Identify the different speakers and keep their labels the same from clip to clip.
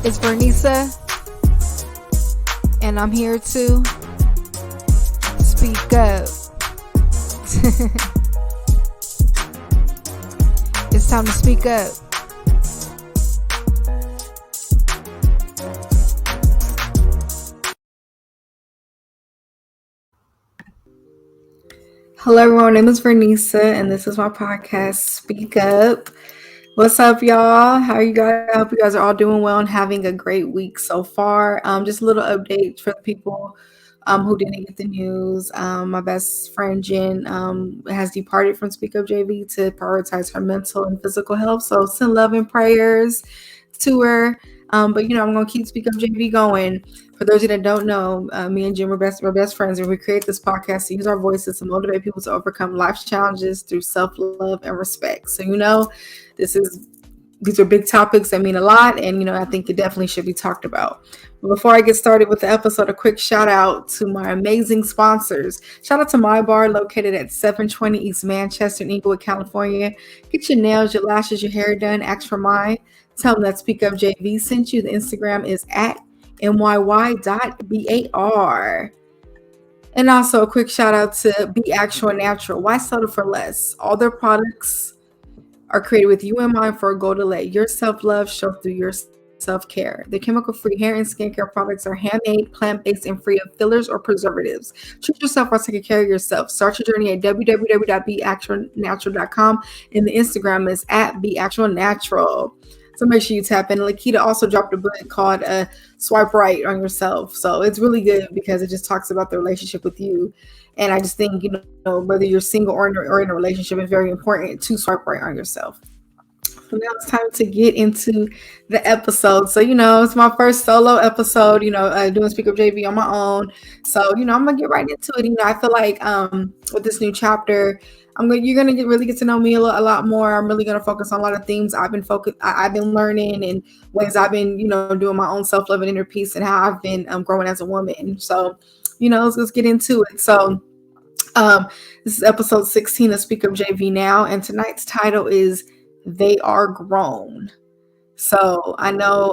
Speaker 1: It's Vernisa, and I'm here to speak up. It's time to speak up. Hello everyone, my name is Vernisa, and this is my podcast, Speak Up. What's up, y'all? How are you guys? I hope you guys are all doing well and having a great week so far. Just a little update for the people who didn't get the news. My best friend Jen has departed from SpeakUpJV to prioritize her mental and physical health. So send love and prayers to her. But I'm gonna keep SpeakUpJV going. For those of you that don't know, me and Jim we're best friends, and we create this podcast to use our voices to motivate people to overcome life's challenges through self-love and respect. So these are big topics that mean a lot, and I think it definitely should be talked about. But before I get started with the episode, a quick shout out to my amazing sponsors. Shout out to My Bar, located at 720 East Manchester in Inglewood, California. Get your nails, your lashes, your hair done. Ask for mine. Tell them that SpeakUpJV sent you. The Instagram is at myy.bar. And also a quick shout out to Be Actual Natural. Why settle for less? All their products are created with you in mind for a goal to let your self-love show through your self-care. The chemical-free hair and skincare products are handmade, plant-based, and free of fillers or preservatives. Treat yourself while taking care of yourself. Start your journey at www.beactualnatural.com, and the Instagram is at beactualnatural. So make sure you tap in. Lakita also dropped a book called Swipe Right on Yourself. So it's really good because it just talks about the relationship with you. And I just think, whether you're single or in a relationship, it's very important to swipe right on yourself. So now it's time to get into the episode. So, it's my first solo episode, doing SpeakUpJV on my own. So, I'm going to get right into it. I feel like with this new chapter, you're going to really get to know me a lot more. I'm really going to focus on a lot of themes I've been learning, and ways I've been, doing my own self-love and inner peace, and how I've been growing as a woman. So, let's get into it. So, this is episode 16 of SpeakUpJV now, and tonight's title is They Are Grown. So I know,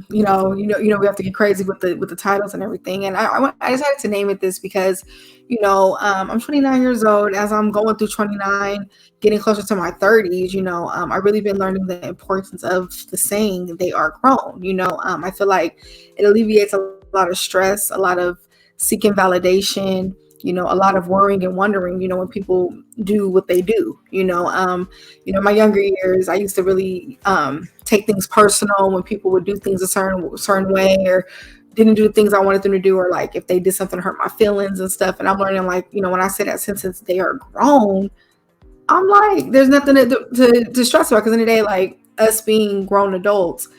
Speaker 1: we have to get crazy with the titles and everything. And I decided to name it this because, I'm 29 years old. As I'm going through 29, getting closer to my 30s, I've really been learning the importance of the saying, they are grown. I feel like it alleviates a lot of stress, a lot of seeking validation, a lot of worrying and wondering, when people do what they do, my younger years, I used to really take things personal when people would do things a certain way, or didn't do things I wanted them to do, or like if they did something to hurt my feelings and stuff. And I'm learning, when I say that sentence, they are grown, I'm like, there's nothing to stress about, because in the day, us being grown adults,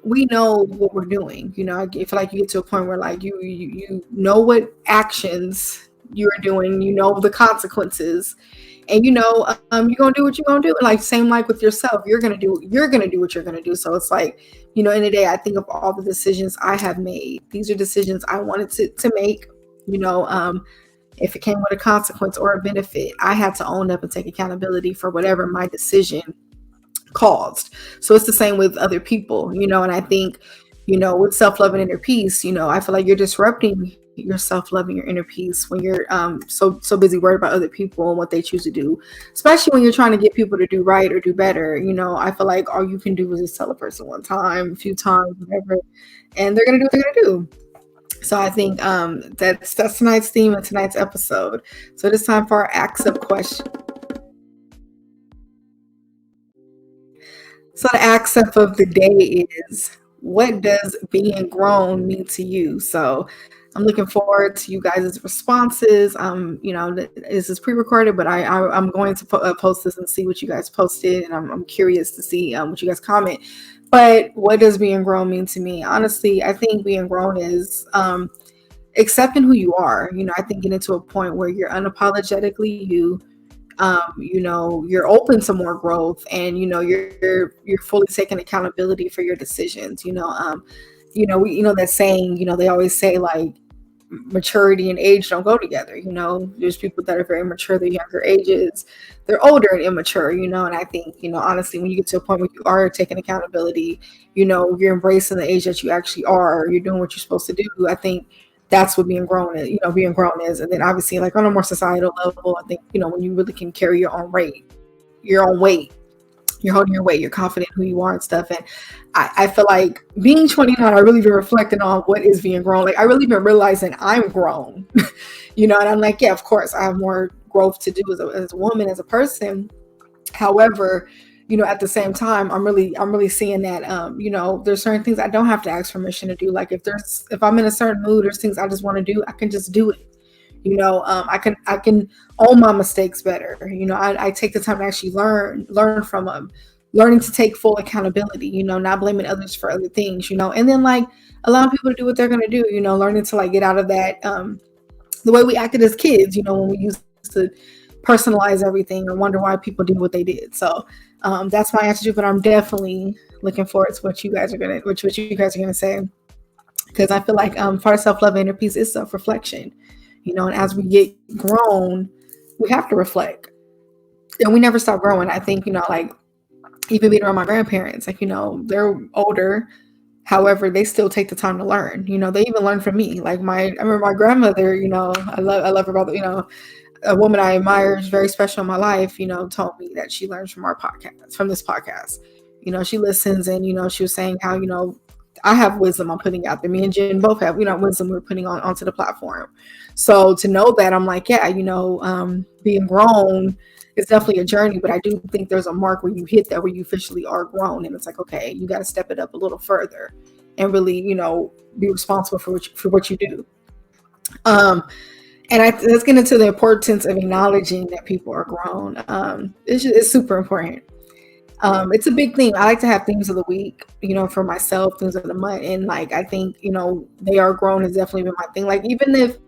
Speaker 1: we know what we're doing. I feel like you get to a point where you know what actions you're doing, the consequences, and you're gonna do what you're gonna do. And same with yourself, you're gonna do what you're gonna do. So it's in the day, I think of all the decisions I have made. These are decisions I wanted to make. If it came with a consequence or a benefit, I had to own up and take accountability for whatever my decision caused. So it's the same with other people, and I think, with self-love and inner peace, I feel like you're disrupting your self-love and your inner peace when you're so busy worried about other people and what they choose to do, especially when you're trying to get people to do right or do better. I feel like all you can do is just tell a person one time, a few times, whatever, and they're gonna do what they're gonna do. So I think that's tonight's theme and tonight's episode. So it is time for our Ask Up question. So the Ask Up of the day is, what does being grown mean to you? So I'm looking forward to you guys' responses. This is pre-recorded, but I'm going to post this and see what you guys posted, and I'm curious to see what you guys comment. But what does being grown mean to me? Honestly, I think being grown is accepting who you are. I think getting to a point where you're unapologetically you. You're open to more growth, and you're fully taking accountability for your decisions. That saying, they always say maturity and age don't go together. There's people that are very mature, they're younger ages, they're older and immature, and I think, honestly, when you get to a point where you are taking accountability, you're embracing the age that you actually are, you're doing what you're supposed to do. I think that's what being grown is, And then obviously, like, on a more societal level, I think, when you really can carry your own weight, you're holding your weight, you're confident in who you are and stuff. And I feel like being 29, I really been reflecting on what is being grown. Like, I really been realizing I'm grown, and I'm like, yeah, of course, I have more growth to do as a woman, as a person. However, at the same time, I'm really seeing that, there's certain things I don't have to ask permission to do. Like, if I'm in a certain mood, there's things I just want to do, I can just do it. I can own my mistakes better. I take the time to actually learn from them, learning to take full accountability, not blaming others for other things, and then, like, allowing people to do what they're going to do, learning to, like, get out of that, the way we acted as kids, when we used to personalize everything and wonder why people did what they did. So that's my attitude, but I'm definitely looking forward to what you guys are going to say, because I feel like part of self-love and inner peace is self-reflection. And as we get grown, we have to reflect, and we never stop growing. I think, like, even being around my grandparents, like, they're older. However, they still take the time to learn. They even learn from me. Like, I remember my grandmother, I love her brother, a woman I admire, is very special in my life, told me that she learns from this podcast. She listens, and, she was saying how, I have wisdom I'm putting out there. Me and Jen both have, wisdom we're putting onto the platform. So to know that, I'm like, yeah, being grown is definitely a journey, but I do think there's a mark where you hit that, where you officially are grown, and it's like, okay, you got to step it up a little further and really, be responsible for what you do. And let's get into the importance of acknowledging that people are grown. It's super important. It's a big theme. I like to have themes of the week, for myself, themes of the month. And, like, I think, they are grown has definitely been my thing. Like, even if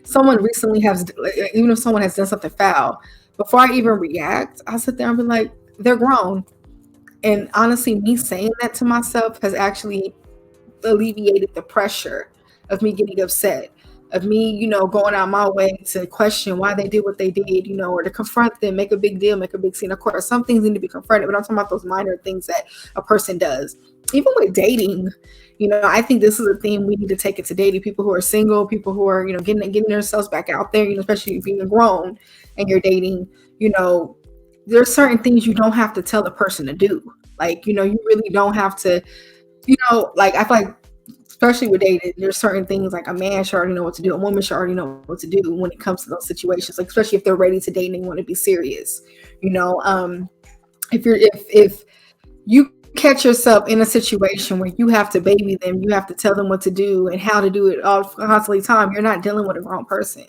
Speaker 1: someone has done something foul, before I even react, I'll sit there and be like, they're grown. And honestly, me saying that to myself has actually alleviated the pressure of me getting upset, of me, going out my way to question why they did what they did, or to confront them, make a big deal, make a big scene. Of course, some things need to be confronted, but I'm talking about those minor things that a person does. Even with dating, I think this is a theme we need to take it to dating. People who are single, people who are, getting themselves back out there, especially being grown and you're dating, there's certain things you don't have to tell the person to do. Like, you really don't have to, like, I feel like, especially with dating, there's certain things like a man should already know what to do. A woman should already know what to do when it comes to those situations, like, especially if they're ready to date and they want to be serious. If you catch yourself in a situation where you have to baby them, you have to tell them what to do and how to do it all constantly time, you're not dealing with a grown person.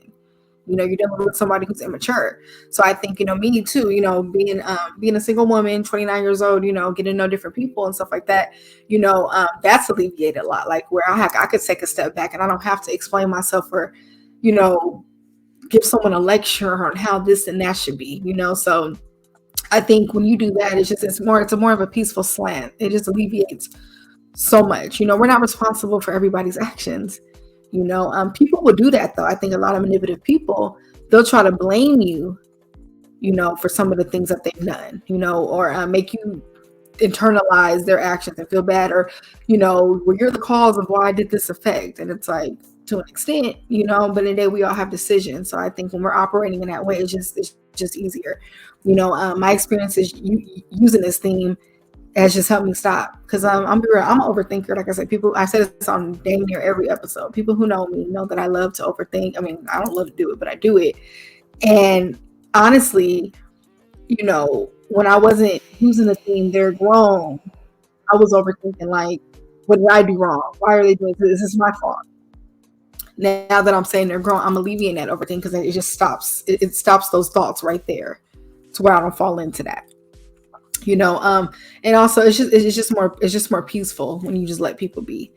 Speaker 1: You're dealing with somebody who's immature. So I think, me too, being a single woman, 29 years old, getting to know different people and stuff like that, that's alleviated a lot. Like, where I could take a step back and I don't have to explain myself or, give someone a lecture on how this and that should be, So I think when you do that, it's more of a peaceful slant. It just alleviates so much. We're not responsible for everybody's actions. People will do that though. I think a lot of manipulative people, they'll try to blame you, for some of the things that they've done, or make you internalize their actions and feel bad, or, well, you're the cause of why I did this effect. And it's like, to an extent, but in the day we all have decisions. So I think when we're operating in that way, it's just easier. My experience is using this theme has just helped me stop, because I'm an overthinker. Like I said, I said this on dang near every episode. People who know me know that I love to overthink. I mean, I don't love to do it, but I do it. And honestly, when I wasn't using the theme, they're grown, I was overthinking, like, what did I do wrong? Why are they doing this? This is my fault. Now that I'm saying they're grown, I'm alleviating that overthinking, because it just stops. It stops those thoughts right there, to where I don't fall into that. And also it's just more peaceful when you just let people be.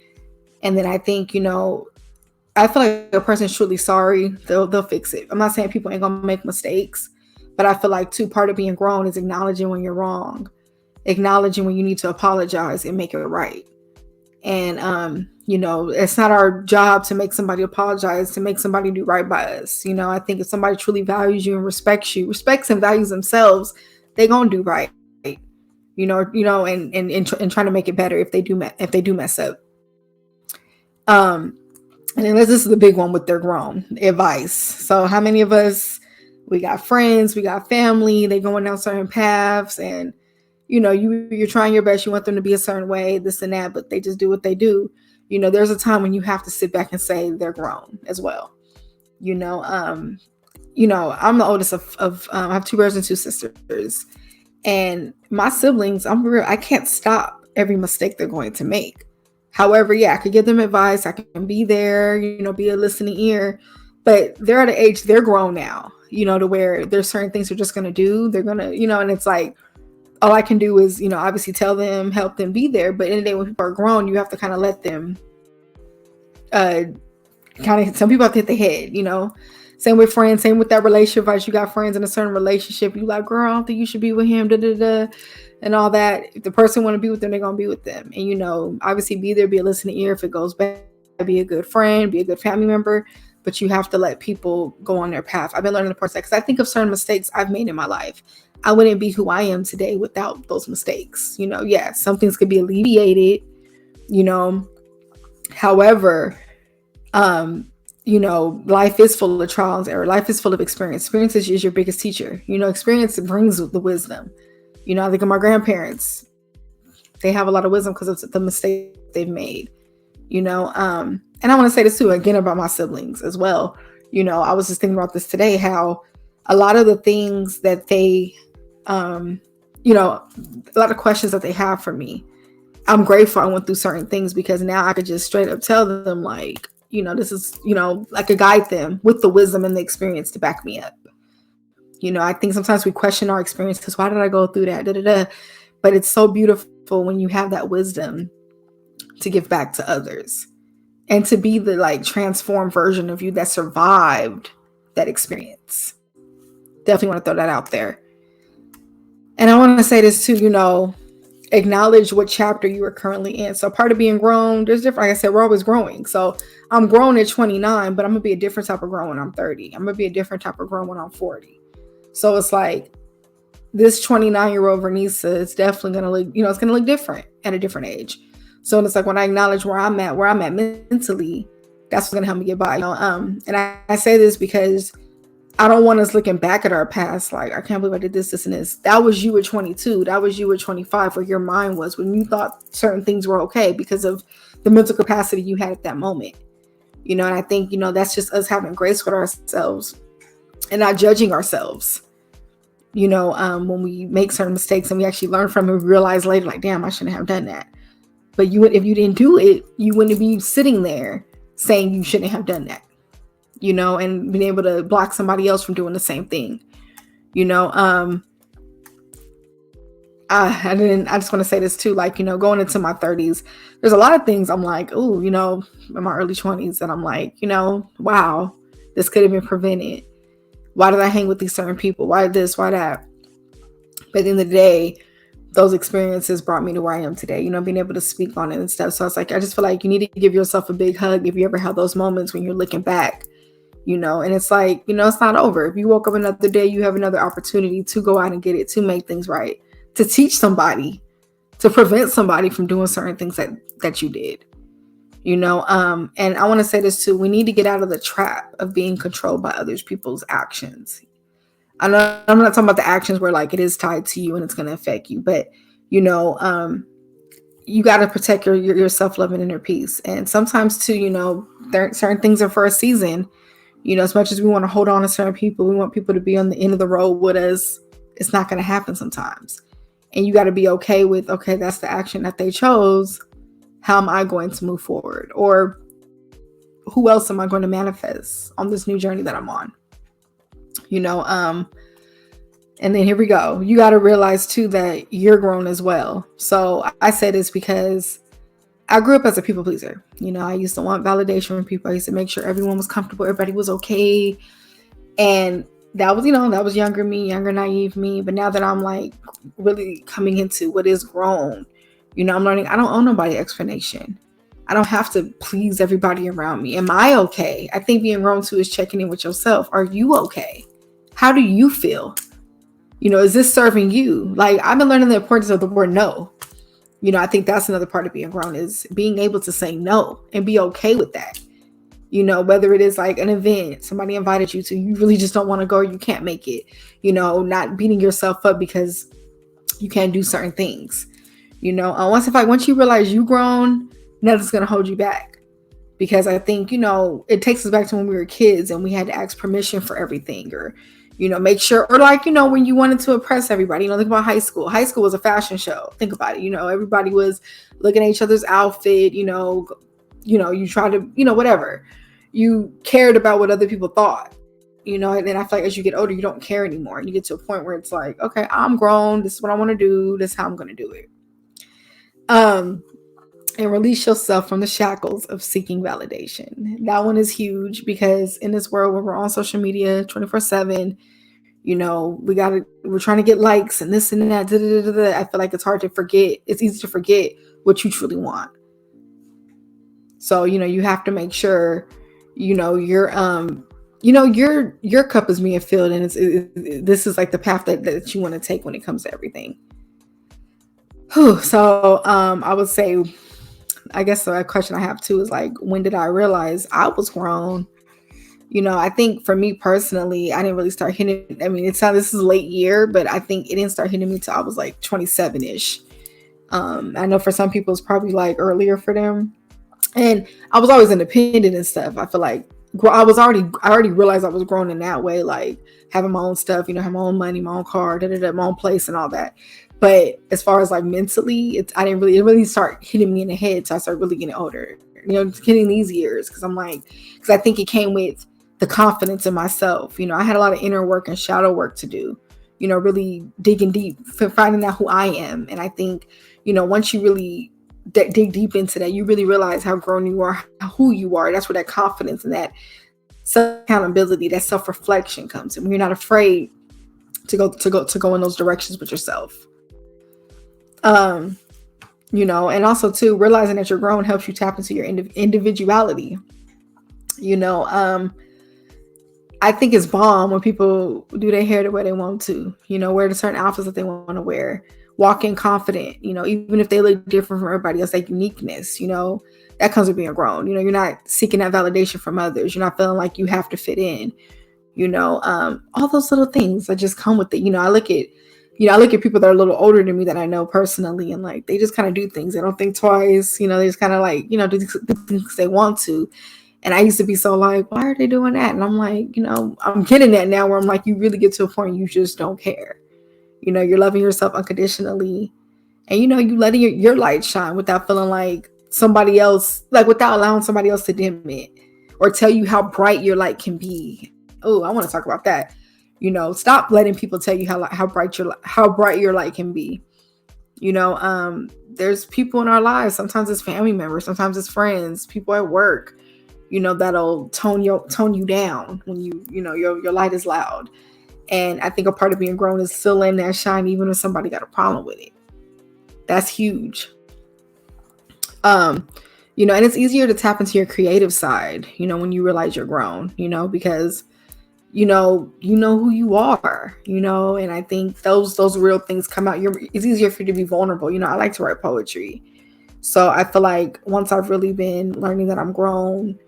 Speaker 1: And then I think, I feel like a person's truly sorry, they'll fix it. I'm not saying people ain't gonna make mistakes, but I feel like too, part of being grown is acknowledging when you're wrong, acknowledging when you need to apologize and make it right. And, it's not our job to make somebody apologize, to make somebody do right by us. I think if somebody truly values you and respects and values themselves, they gonna do right, and trying to make it better if they do mess up. And then this is the big one with their grown advice. So how many of us, we got friends, we got family, they going down certain paths, and you're trying your best, you want them to be a certain way, this and that, but they just do what they do. There's a time when you have to sit back and say they're grown as well. I'm the oldest of I have 2 brothers and 2 sisters, and my siblings, I can't stop every mistake they're going to make. However, I could give them advice. I can be there, be a listening ear, but they're at an age, they're grown now, to where there's certain things they're just going to do. They're going to, and it's like, all I can do is, obviously tell them, help them, be there. But in the day when people are grown, you have to kind of let them, some people have to hit the head, Same with friends, same with that relationship advice. You got friends in a certain relationship, you like, girl, I don't think you should be with him, and all that. If the person want to be with them, they're going to be with them. And, obviously be there, be a listening ear if it goes bad, be a good friend, be a good family member. But you have to let people go on their path. I've been learning the process because I think of certain mistakes I've made in my life. I wouldn't be who I am today without those mistakes. Some things could be alleviated, however, life is full of trials and error. Life is full of experience. Experience is your biggest teacher. Experience brings the wisdom. I think of my grandparents. They have a lot of wisdom because of the mistakes they've made. And I want to say this too, again, about my siblings as well. I was just thinking about this today, how a lot of the things that they, a lot of questions that they have for me, I'm grateful I went through certain things, because now I could just straight up tell them, like, this is, I could guide them with the wisdom and the experience to back me up. I think sometimes we question our experiences. Why did I go through that? But it's so beautiful when you have that wisdom to give back to others and to be the transformed version of you that survived that experience. Definitely want to throw that out there. And I want to say this too, acknowledge what chapter you are currently in. So part of being grown, there's different, like I said, we're always growing. So I'm grown at 29, but I'm going to be a different type of grown when I'm 30. I'm going to be a different type of grown when I'm 40. So it's like this 29-year-old Vernisa is definitely going to look, it's going to look different at a different age. So it's like when I acknowledge where I'm at mentally, that's what's going to help me get by. And I say this because I don't want us looking back at our past like, I can't believe I did this, and this. That was you at 22. That was you at 25, where your mind was when you thought certain things were okay because of the mental capacity you had at that moment. And I think, that's just us having grace with ourselves and not judging ourselves. When we make certain mistakes and we actually learn from it, we realize later, like, damn, I shouldn't have done that. But if you didn't do it, you wouldn't be sitting there saying you shouldn't have done that. And being able to block somebody else from doing the same thing. I just want to say this too, like, going into my 30s, there's a lot of things I'm like, oh, in my early 20s that I'm like, wow, this could have been prevented. Why did I hang with these certain people? Why this? Why that? But at the end of the day, those experiences brought me to where I am today, being able to speak on it and stuff. So it's like, I just feel like you need to give yourself a big hug if you ever have those moments when you're looking back, and it's like, it's not over. If you woke up another day, you have another opportunity to go out and get it, to make things right, to teach somebody, to prevent somebody from doing certain things that you did, and I want to say this too. We need to get out of the trap of being controlled by other people's actions. I know I'm not talking about the actions where like it is tied to you and it's going to affect you, but you got to protect your self-love and inner peace. And sometimes too, certain things are for a season. As much as we want to hold on to certain people, we want people to be on the end of the road with us. It's not going to happen sometimes. And you got to be okay with, okay, that's the action that they chose. How am I going to move forward? Or who else am I going to manifest on this new journey that I'm on? And then here we go. You got to realize too that you're grown as well. So I say this because I grew up as a people pleaser. I used to want validation from people. I used to make sure everyone was comfortable, everybody was okay. And that was, that was younger me, younger, naive me. But now that I'm like really coming into what is grown, I'm learning I don't owe nobody explanation. I don't have to please everybody around me. Am I okay? I think being grown too is checking in with yourself. Are you okay? How do you feel? Is this serving you? Like, I've been learning the importance of the word no. I think that's another part of being grown, is being able to say no and be okay with that. Whether it is like an event somebody invited you to, you really just don't want to go, or you can't make it, not beating yourself up because you can't do certain things. Once you realize you grown, nothing's going to hold you back. Because I think, it takes us back to when we were kids and we had to ask permission for everything, or, make sure, or like, when you wanted to impress everybody, think about high school. High school was a fashion show. Think about it. Everybody was looking at each other's outfit, you try to, whatever. You cared about what other people thought, and then I feel like as you get older, you don't care anymore. And you get to a point where it's like, okay, I'm grown. This is what I want to do. This is how I'm going to do it. And release yourself from the shackles of seeking validation. That one is huge, because in this world where we're on social media 24/7, we're trying to get likes and this and that. I feel like it's hard to forget. It's easy to forget what you truly want. So, you have to make sure, your cup is being filled, and this is like the path that you want to take when it comes to everything. So, I would say, I guess the question I have too is like, when did I realize I was grown? I think for me personally, I didn't really start hitting. I mean, this is a late year, but I think it didn't start hitting me till I was like 27-ish. I know for some people it's probably like earlier for them. And I was always independent and stuff. I feel like I already realized I was grown in that way, like having my own stuff, have my own money, my own car, my own place and all that. But as far as like mentally, it really start hitting me in the head. So I started really getting older, getting these years. Cause I think it came with the confidence in myself. I had a lot of inner work and shadow work to do, really digging deep, finding out who I am. And I think, once you really dig deep into that, you really realize how grown you are, who you are. That's where that confidence and that self-accountability, that self-reflection comes in. When you're not afraid to go in those directions with yourself. And also too, realizing that you're grown helps you tap into your individuality. I think it's bomb when people do their hair the way they want to, wear the certain outfits that they want to wear, walk in confident, even if they look different from everybody else, like uniqueness, that comes with being grown. You're not seeking that validation from others. You're not feeling like you have to fit in, all those little things that just come with it. I look at people that are a little older than me that I know personally, and like, they just kind of do things. They don't think twice, they just kind of like, do things they want to. And I used to be so like, why are they doing that? And I'm like, I'm getting that now, where I'm like, you really get to a point you just don't care. You're loving yourself unconditionally, and you letting your light shine without feeling like somebody else, like without allowing somebody else to dim it or tell you how bright your light can be. Oh, I want to talk about that. Stop letting people tell you how bright your light can be. There's people in our lives. Sometimes it's family members, sometimes it's friends, people at work, that'll tone you down when your light is loud. And I think a part of being grown is still letting that shine, even if somebody got a problem with it. That's huge. And it's easier to tap into your creative side, when you realize you're grown, because you know who you are, and I think those real things come out. It's easier for you to be vulnerable. I like to write poetry. So I feel like once I've really been learning that I'm grown,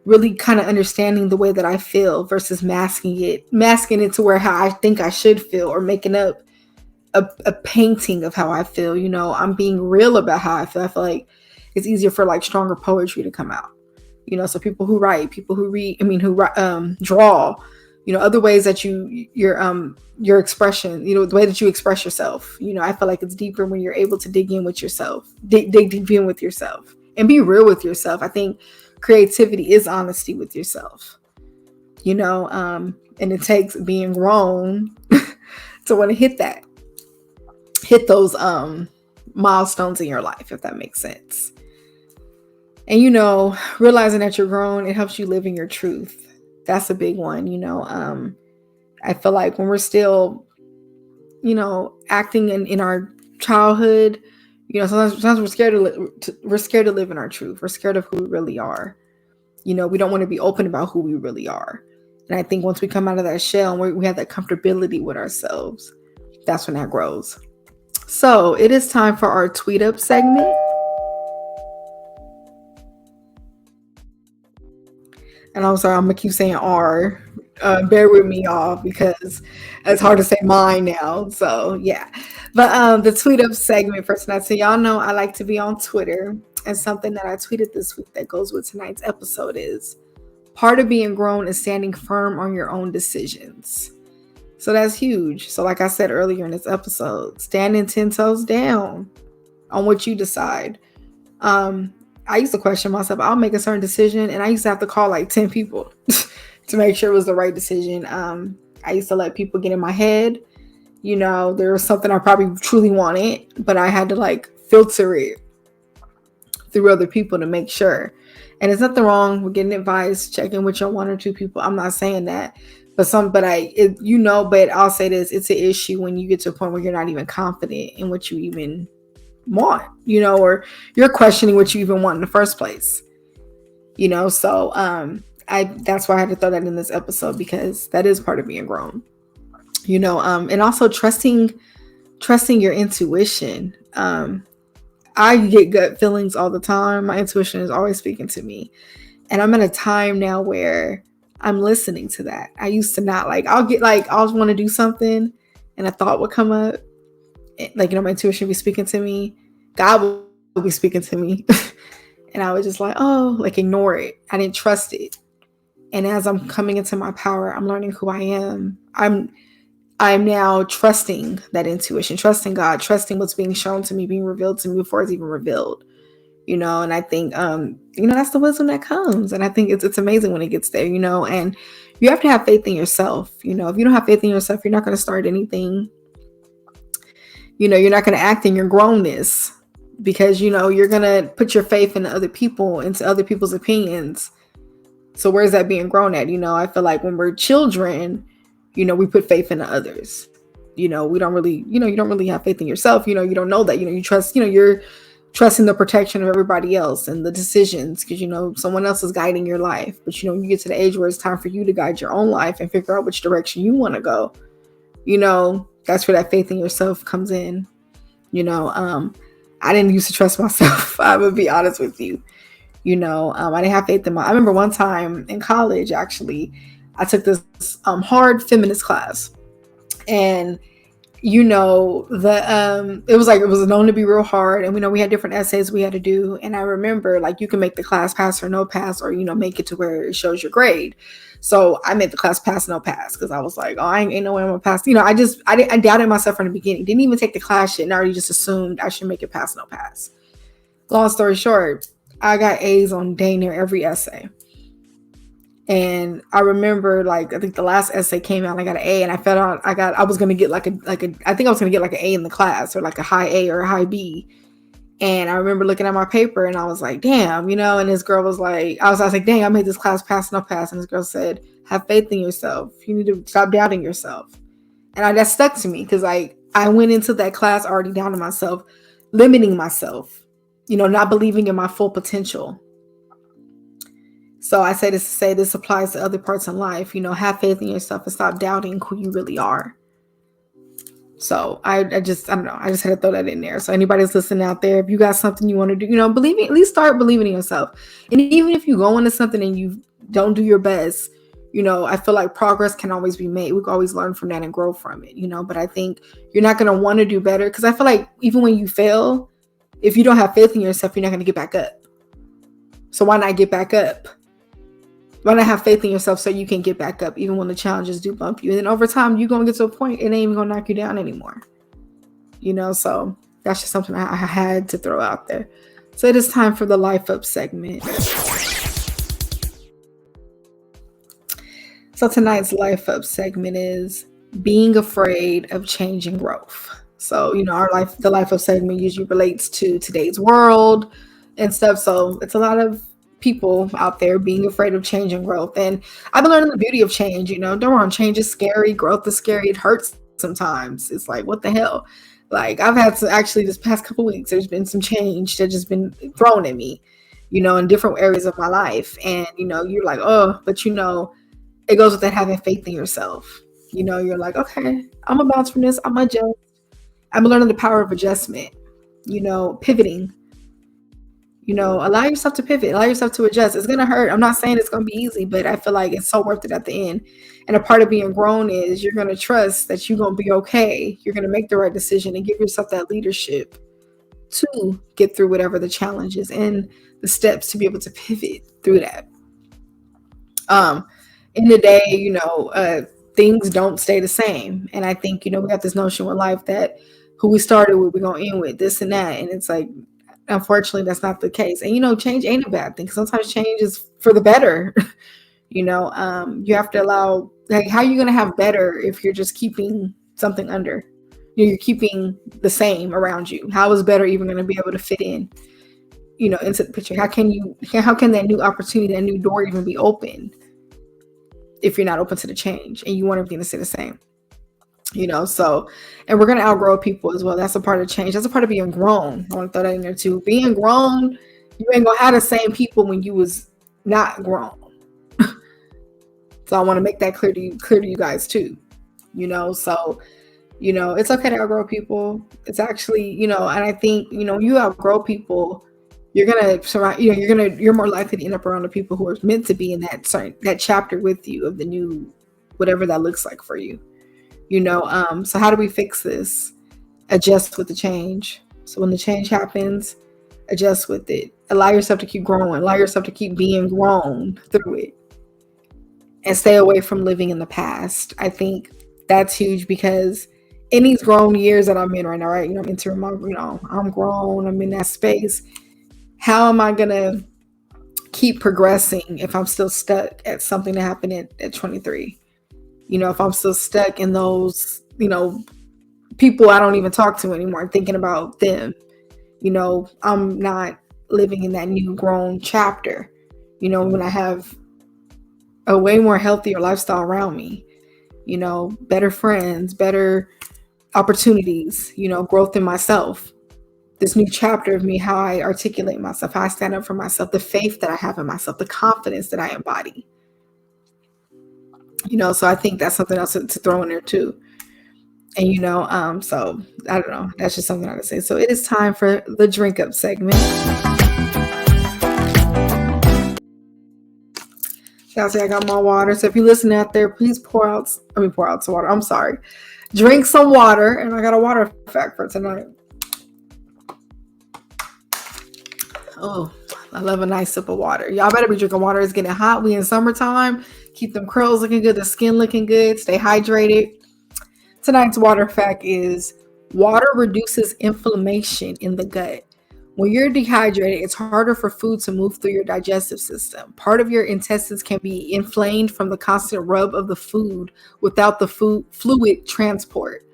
Speaker 1: really kind of understanding the way that I feel versus masking it to where how I think I should feel, or making up a painting of how I feel. I'm being real about how I feel. I feel like it's easier for like stronger poetry to come out. So people who write, people who read, who draw, other ways that your expression, the way that you express yourself. I feel like it's deeper when you're able to dig in with yourself, dig deep in with yourself and be real with yourself. I think creativity is honesty with yourself, and it takes being grown to want to hit those milestones in your life, if that makes sense. And, realizing that you're grown, it helps you live in your truth. That's a big one. I feel like when we're still, acting in our childhood, Sometimes we're scared to live in our truth. We're scared of who we really are. We don't want to be open about who we really are. And I think once we come out of that shell and we have that comfortability with ourselves, that's when that grows. So it is time for our tweet up segment. And I'm sorry, I'm going to keep saying R. Bear with me, y'all, because it's hard to say mine now. So, yeah. But the tweet up segment for tonight. So, y'all know I like to be on Twitter. And something that I tweeted this week that goes with tonight's episode is part of being grown is standing firm on your own decisions. So, that's huge. So, like I said earlier in this episode, standing 10 toes down on what you decide. I used to question myself. I'll make a certain decision and I used to have to call like 10 people to make sure it was the right decision. I used to let people get in my head. There was something I probably truly wanted, but I had to like filter it through other people to make sure. And there's nothing wrong with getting advice, checking with your one or two people. I'm not saying that, but I'll say this, it's an issue when you get to a point where you're not even confident in what you even want, or you're questioning what you even want in the first place, so that's why I had to throw that in this episode, because that is part of being grown, and also trusting your intuition. I get gut feelings all the time. My intuition is always speaking to me, and I'm at a time now where I'm listening to that. I used to not, I'll want to do something and a thought would come up. My intuition be speaking to me. God will be speaking to me. And I was just ignore it. I didn't trust it. And as I'm coming into my power, I'm learning who I am. I'm now trusting that intuition, trusting God, trusting what's being shown to me, being revealed to me before it's even revealed. And I think, that's the wisdom that comes. And I think it's amazing when it gets there, and you have to have faith in yourself. If you don't have faith in yourself, you're not going to start anything. You're not going to act in your grownness, because, you're going to put your faith into other people's opinions. So where's that being grown at? I feel like when we're children, we put faith into others. We don't really, you don't really have faith in yourself. You don't know that, you trust, you're trusting the protection of everybody else and the decisions, because, someone else is guiding your life. But, you get to the age where it's time for you to guide your own life and figure out which direction you want to go. That's where that faith in yourself comes in. I didn't used to trust myself. I would be honest with you. I didn't have faith in I remember one time in college, actually, I took this hard feminist class, and it was known to be real hard. And we had different essays we had to do. And I remember you can make the class pass or no pass, or, make it to where it shows your grade. So I made the class pass, no pass, because I was like, oh, ain't no way I'm gonna pass. I doubted myself from the beginning. Didn't even take the class shit, and I already just assumed I should make it pass, no pass. Long story short, I got A's on dang near every essay. And I remember, I think the last essay came out and I got an A, and I felt out I was gonna get I think I was gonna get an A in the class, or a high A or a high B. And I remember looking at my paper and I was like, damn, and this girl was like, I was like, dang, I made this class pass, no pass. And this girl said, have faith in yourself. You need to stop doubting yourself. And that stuck to me, because I went into that class already doubting myself, limiting myself, not believing in my full potential. So I say this to say this applies to other parts in life. Have faith in yourself and stop doubting who you really are. So I don't know. I just had to throw that in there. So anybody's listening out there, if you got something you want to do, at least start believing in yourself. And even if you go into something and you don't do your best, I feel like progress can always be made. We can always learn from that and grow from it, but I think you're not going to want to do better, because I feel like even when you fail, if you don't have faith in yourself, you're not going to get back up. So why not get back up? Why not have faith in yourself so you can get back up even when the challenges do bump you? And then over time, you're going to get to a point, it ain't even going to knock you down anymore. So that's just something I had to throw out there. So it is time for the Life Up segment. So tonight's Life Up segment is being afraid of change and growth. So, the Life Up segment usually relates to today's world and stuff. So it's a lot of people out there being afraid of change and growth. And I've been learning the beauty of change. Don't wrong, change is scary, growth is scary, it hurts sometimes. It's like, what the hell? Like I've had to actually this past couple weeks, there's been some change that just been thrown at me, in different areas of my life. And, you're like, oh, but it goes with that having faith in yourself. You're like, okay, I'm gonna bounce from this. I'm gonna adjust. I'm learning the power of adjustment, pivoting, allow yourself to pivot, allow yourself to adjust. It's going to hurt. I'm not saying it's going to be easy, but I feel like it's so worth it at the end. And a part of being grown is you're going to trust that you're going to be okay. You're going to make the right decision and give yourself that leadership to get through whatever the challenge is and the steps to be able to pivot through that. In the day, things don't stay the same. And I think, we got this notion with life that who we started with, we're going to end with, this and that. And it's like, unfortunately, that's not the case. And, change ain't a bad thing. Sometimes change is for the better. You have to allow, like, how are you going to have better if you're just keeping something under? You're keeping the same around you. How is better even going to be able to fit in, into the picture? How can that new opportunity, that new door even be open if you're not open to the change and you want everything to stay the same? So, and we're going to outgrow people as well. That's a part of change. That's a part of being grown. I want to throw that in there too. Being grown, you ain't going to have the same people when you was not grown. So I want to make that clear to you guys too, so, it's okay to outgrow people. It's actually, and I think, you outgrow people, you're going to surround, you're more likely to end up around the people who are meant to be in that chapter with you of the new, whatever that looks like for you. So how do we fix this? Adjust with the change. So when the change happens, adjust with it. Allow yourself to keep growing. Allow yourself to keep being grown through it. And stay away from living in the past. I think that's huge because in these grown years that I'm in right now, right? I'm entering my, I'm grown. I'm in that space. How am I going to keep progressing if I'm still stuck at something that happened at 23? If I'm still stuck in those, people I don't even talk to anymore, thinking about them, I'm not living in that new grown chapter, when I have a way more healthier lifestyle around me, better friends, better opportunities, growth in myself, this new chapter of me, how I articulate myself, how I stand up for myself, the faith that I have in myself, the confidence that I embody. So I think that's something else to throw in there too. And, so I don't know. That's just something I would say. So it is time for the drink up segment. Y'all see I got my water. So if you listen out there, please pour out some water. I'm sorry. Drink some water. And I got a water fact for tonight. Oh, I love a nice sip of water. Y'all better be drinking water. It's getting hot. We in summertime. Keep them curls looking good, the skin looking good. Stay hydrated. Tonight's water fact is water reduces inflammation in the gut. When you're dehydrated, it's harder for food to move through your digestive system. Part of your intestines can be inflamed from the constant rub of the food without the fluid transport.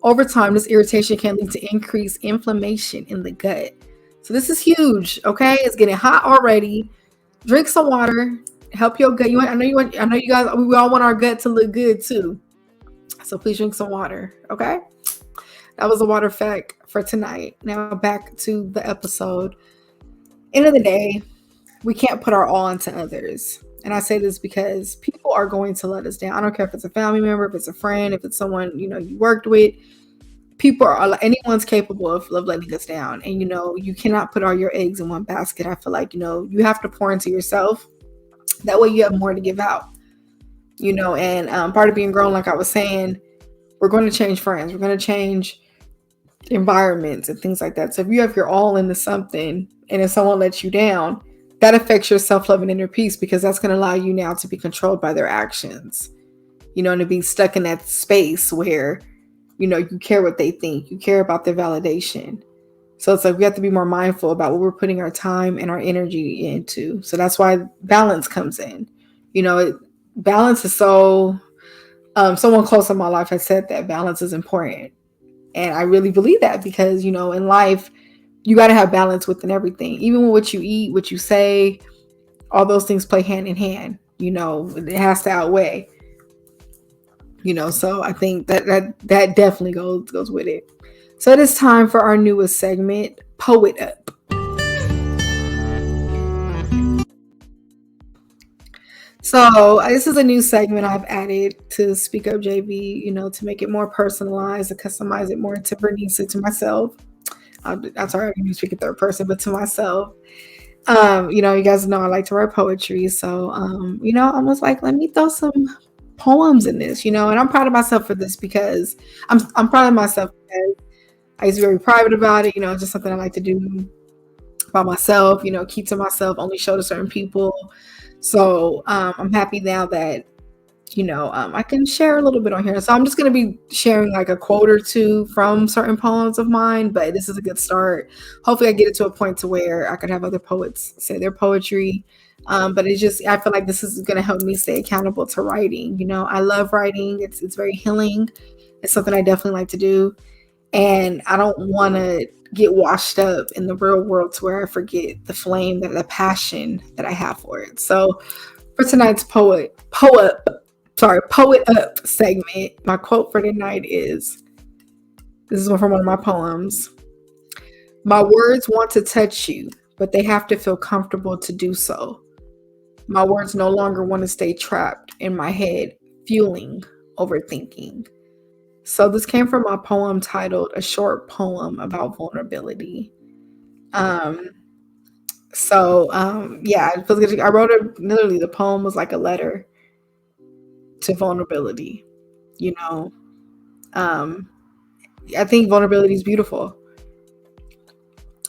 Speaker 1: Over time, this irritation can lead to increased inflammation in the gut. So this is huge, okay? It's getting hot already. Drink some water. Help your gut. I know you guys, we all want our gut to look good too. So please drink some water, okay? That was a water fact for tonight. Now back to the episode. End of the day, we can't put our all into others. And I say this because people are going to let us down. I don't care if it's a family member, if it's a friend, if it's someone, you worked with. Anyone's capable of letting us down. And, you cannot put all your eggs in one basket. I feel like, you have to pour into yourself. That way you have more to give out, and part of being grown, like I was saying, we're going to change friends. We're going to change environments and things like that. So if you have your all into something and if someone lets you down, that affects your self-love and inner peace because that's going to allow you now to be controlled by their actions, and to be stuck in that space where, you care what they think, you care about their validation. So it's like we have to be more mindful about what we're putting our time and our energy into. So that's why balance comes in. Balance is so, someone close in my life has said that balance is important. And I really believe that because, in life, you got to have balance within everything. Even with what you eat, what you say, all those things play hand in hand. It has to outweigh. So I think that definitely goes with it. So it is time for our newest segment, Poet Up. So this is a new segment I've added to SpeakUpJV, to make it more personalized and customize it more to Bernice, to myself. I'm sorry, I'm speaking third person, but to myself. You guys know I like to write poetry. So, I was like, let me throw some poems in this, and I'm proud of myself for this because I'm proud of myself because I used to be very private about it. It's just something I like to do by myself, keep to myself, only show to certain people. So I'm happy now that, I can share a little bit on here. So I'm just going to be sharing like a quote or two from certain poems of mine, but this is a good start. Hopefully I get it to a point to where I could have other poets say their poetry. But I feel like this is going to help me stay accountable to writing. I love writing. It's very healing. It's something I definitely like to do. And I don't want to get washed up in the real world to where I forget the flame, the passion that I have for it. So for tonight's Poet Up segment, my quote for tonight is, this is from one of my poems. My words want to touch you, but they have to feel comfortable to do so. My words no longer want to stay trapped in my head, fueling overthinking. So this came from my poem titled A Short Poem About Vulnerability. Yeah, it feels good. I wrote it, literally the poem was like a letter to vulnerability. I think vulnerability is beautiful.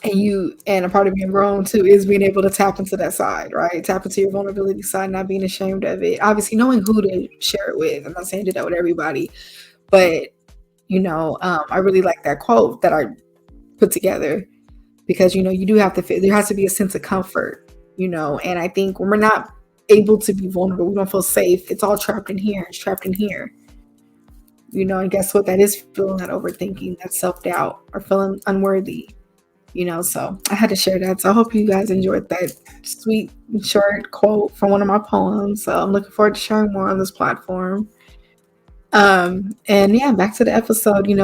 Speaker 1: And a part of being grown too is being able to tap into that side, right? Tap into your vulnerability side, not being ashamed of it. Obviously knowing who to share it with. I'm not saying do that with everybody. But, I really like that quote that I put together because, you do have to there has to be a sense of comfort, and I think when we're not able to be vulnerable, we don't feel safe. It's all trapped in here. It's trapped in here, and guess what? That is feeling that overthinking, that self-doubt, or feeling unworthy, so I had to share that. So I hope you guys enjoyed that sweet, short quote from one of my poems. So I'm looking forward to sharing more on this platform. And yeah, back to the episode, we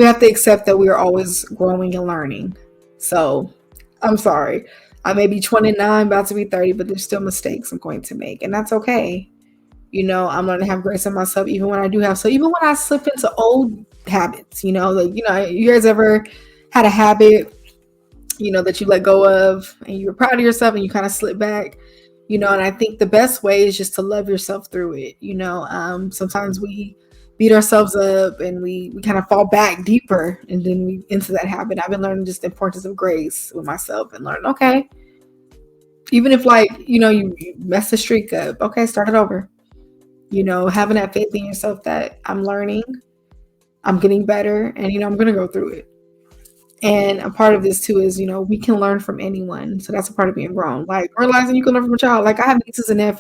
Speaker 1: have to accept that we are always growing and learning. So I'm sorry, I may be 29, about to be 30, but there's still mistakes I'm going to make, and that's okay. I'm going to have grace on myself, even when I do have, so even when I slip into old habits, you guys ever had a habit, that you let go of and you were proud of yourself and you kind of slip back. And I think the best way is just to love yourself through it. Sometimes we beat ourselves up and we kind of fall back deeper and then we into that habit. I've been learning just the importance of grace with myself and learning, okay, even if you mess the streak up, okay, start it over. Having that faith in yourself that I'm learning, I'm getting better, and, I'm going to go through it. And a part of this too is, we can learn from anyone. So that's a part of being grown. Like realizing you can learn from a child. Like I have nieces and a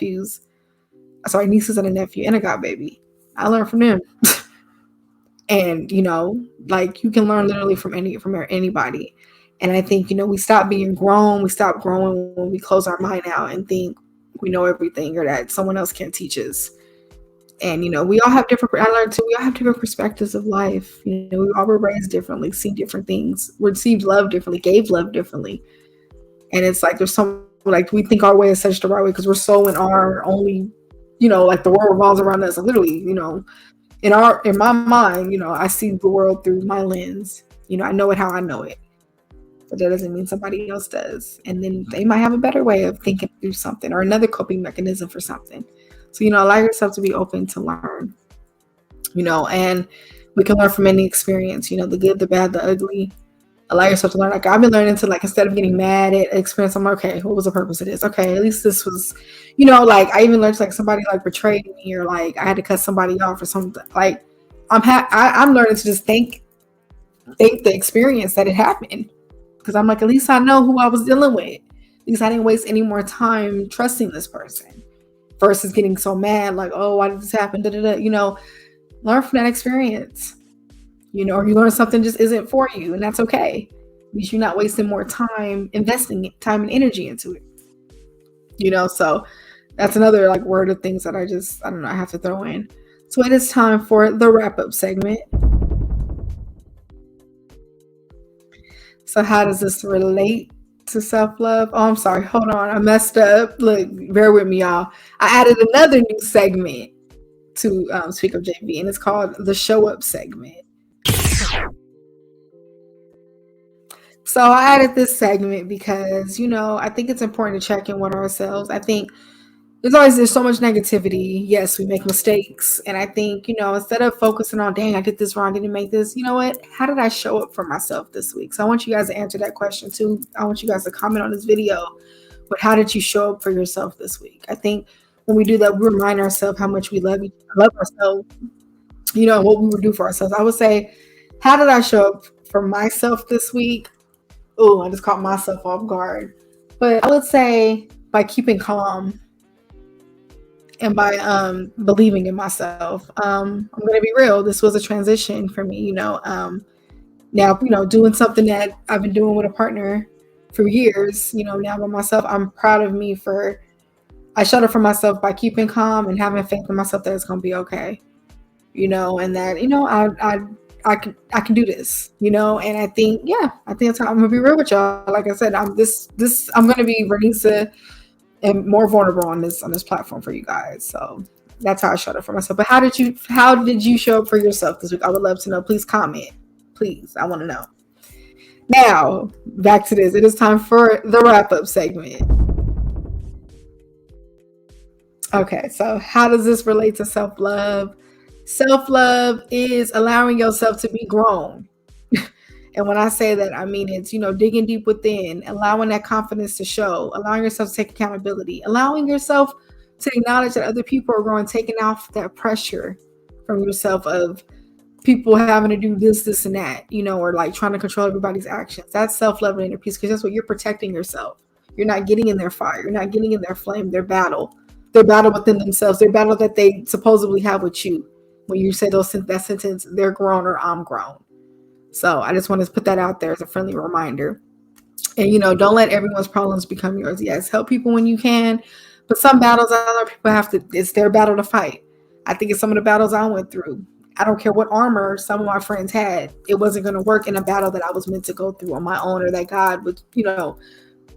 Speaker 1: nephew and a godbaby. I learn from them. And, you can learn literally from anybody. And I think, we stop being grown. We stop growing when we close our mind out and think we know everything or that someone else can't teach us. And, we all have I learned too, we all have different perspectives of life. We all were raised differently, see different things, received love differently, gave love differently. And it's like, there's some, we think our way is such the right way because we're so in our only, the world revolves around us. Literally, in my mind, I see the world through my lens. I know it how I know it. But that doesn't mean somebody else does. And then they might have a better way of thinking through something or another coping mechanism for something. So, allow yourself to be open to learn, and we can learn from any experience, the good, the bad, the ugly. Allow yourself to learn. Like I've been learning to instead of getting mad at experience, I'm like, okay, what was the purpose of this? Okay, at least this was, I even learned somebody betrayed me or I had to cut somebody off or something. I'm learning to just thank the experience that it happened. Because I'm at least I know who I was dealing with. At least I didn't waste any more time trusting this person. Versus getting so mad, oh, why did this happen? Learn from that experience. Or you learn something just isn't for you, and that's okay. At least you're not wasting more time investing time and energy into it. So that's another word of things that I have to throw in. So it is time for the wrap-up segment. So how does this relate to self-love? Oh, I'm sorry. Hold on. I messed up. Look, bear with me, y'all. I added another new segment to SpeakUpJV, and it's called the Show Up segment. So I added this segment because, I think it's important to check in with ourselves. I think there's so much negativity. Yes, we make mistakes. And I think, instead of focusing on, dang, I did this wrong, didn't make this, you know what? How did I show up for myself this week? So I want you guys to answer that question too. I want you guys to comment on this video. But how did you show up for yourself this week? I think when we do that, we remind ourselves how much we love ourselves, what we would do for ourselves. I would say, how did I show up for myself this week? Oh, I just caught myself off guard. But I would say by keeping calm and by believing in myself. I'm going to be real. This was a transition for me, now, doing something that I've been doing with a partner for years, now by myself. I'm proud of me I showed up for myself by keeping calm and having faith in myself that it's going to be okay, and that, I can do this, and I think that's how I'm going to be real with y'all. Like I said, I'm going to be Renisa and more vulnerable on this platform for you guys. So that's how I showed up for myself. But how did you show up for yourself this week? I would love to know. Please comment. Please. I want to know. Now, back to this. It is time for the wrap-up segment. Okay, so how does this relate to self-love? Self-love is allowing yourself to be grown. And when I say that, I mean it's, digging deep within, allowing that confidence to show, allowing yourself to take accountability, allowing yourself to acknowledge that other people are growing, taking off that pressure from yourself of people having to do this, and that, or like trying to control everybody's actions. That's self-love and inner peace, because that's what you're protecting yourself. You're not getting in their fire. You're not getting in their flame, their battle within themselves, their battle that they supposedly have with you. When you say that sentence, they're grown or I'm grown. So I just want to put that out there as a friendly reminder. And, don't let everyone's problems become yours. Yes, help people when you can. But some battles other people it's their battle to fight. I think it's some of the battles I went through. I don't care what armor some of my friends had. It wasn't going to work in a battle that I was meant to go through on my own, or that God was,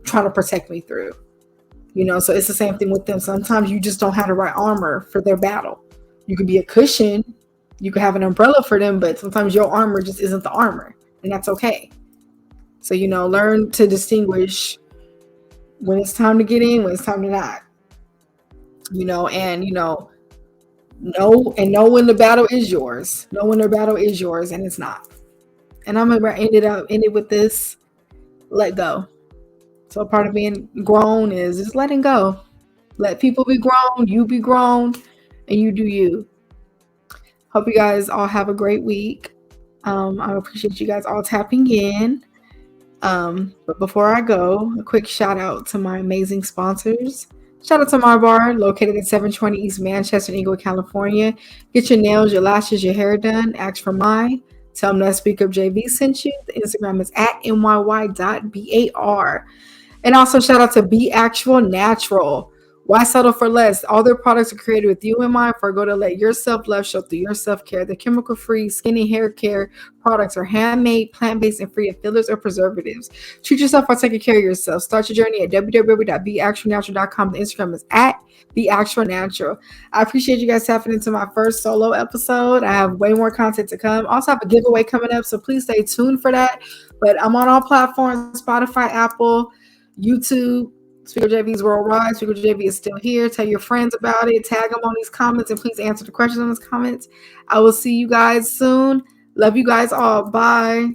Speaker 1: trying to protect me through. So it's the same thing with them. Sometimes you just don't have the right armor for their battle. You could be a cushion. You could have an umbrella for them, but sometimes your armor just isn't the armor, and that's okay. So, learn to distinguish when it's time to get in, when it's time to not, and, know when the battle is yours. Know when the battle is yours and it's not. And I'm going to end it with this: let go. So part of being grown is just letting go. Let people be grown, you be grown, and you do you. Hope you guys all have a great week. I appreciate you guys all tapping in. But before I go, a quick shout out to my amazing sponsors. Shout out to my bar, located at 720 East Manchester, Inglewood, California. Get your nails, your lashes, your hair done. Ask for mine. Tell them that SpeakUpJV sent you. The Instagram is at nyy.bar. And also shout out to Be Actual Natural. Why settle for less? All their products are created with you in mind. Go to let your self-love show through your self-care. The chemical-free skin and hair care products are handmade, plant-based, and free of fillers or preservatives. Treat yourself while taking care of yourself. Start your journey at www.beactualnatural.com. The Instagram is at beactualnatural. I appreciate you guys tapping into my first solo episode. I have way more content to come. Also have a giveaway coming up, so please stay tuned for that. But I'm on all platforms: Spotify, Apple, YouTube. SpeakUpJV's worldwide. SpeakUpJV is still here. Tell your friends about it. Tag them on these comments, and please answer the questions on those comments. I will see you guys soon. Love you guys all. Bye.